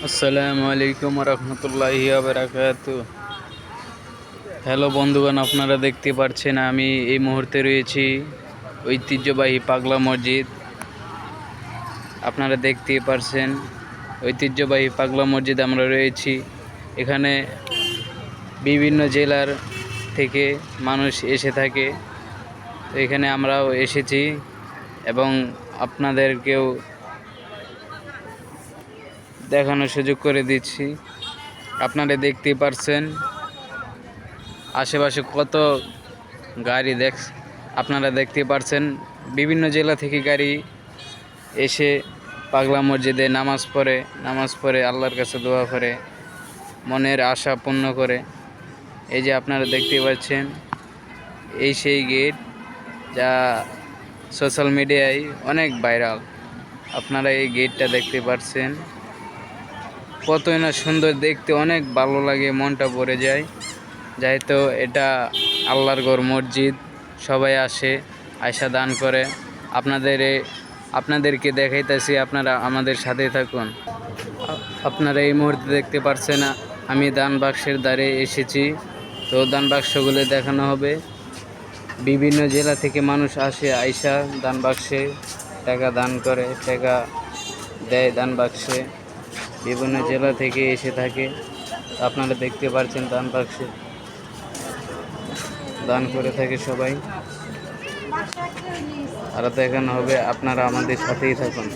আসসালামু আলাইকুম রহমতুল্লাহি বারাকাতু। হ্যালো বন্ধুগণ, আপনারা দেখতে পাচ্ছেন আমি এই মুহূর্তে রয়েছি ঐতিহ্যবাহী পাগলা মসজিদ। আপনারা দেখতে পাচ্ছেন ঐতিহ্যবাহী পাগলা মসজিদ আমরা রয়েছি। এখানে বিভিন্ন জেলার থেকে মানুষ এসে থাকে। তো এখানে আমরাও এসেছি এবং আপনাদেরকেও দেখানোর সুযোগ করে দিচ্ছি। আপনারা দেখতে পাচ্ছেন আশেপাশে কত গাড়ি আপনারা দেখতে পাচ্ছেন বিভিন্ন জেলা থেকে গাড়ি এসে পাগলা মসজিদে নামাজ পড়ে আল্লাহর কাছে দোয়া করে, মনের আশা পূর্ণ করে। এই যে আপনারা দেখতে পাচ্ছেন এই সেই গেট যা সোশ্যাল মিডিয়ায় অনেক ভাইরাল। আপনারা এই গেটটা দেখতে পাচ্ছেন, কতই না সুন্দর দেখতে, অনেক ভালো লাগে, মনটা ভরে যায়। যেহেতু এটা আল্লাহর ঘর মসজিদ, সবাই আসে, আয়সা দান করে। আপনাদেরকে দেখাইতেছি, আপনারা আমাদের সাথে থাকুন। আপনারা এই মুহূর্তে দেখতে পাচ্ছেন আমি দান বাক্সের দ্বারে এসেছি। তো দান বাক্সগুলো দেখানো হবে। বিভিন্ন জেলা থেকে মানুষ আসে, আয়সা দান বাক্সে টাকা দান করে, টাকা দেয় দান বাক্সে। বিভিন্ন জেলা থেকে এসে থাকে। আপনারা দেখতে পাচ্ছেন দান বাক্সে দান করে থাকে সবাই। আর দেখানো হবে, আপনারা আমাদের সাথেই থাকুন।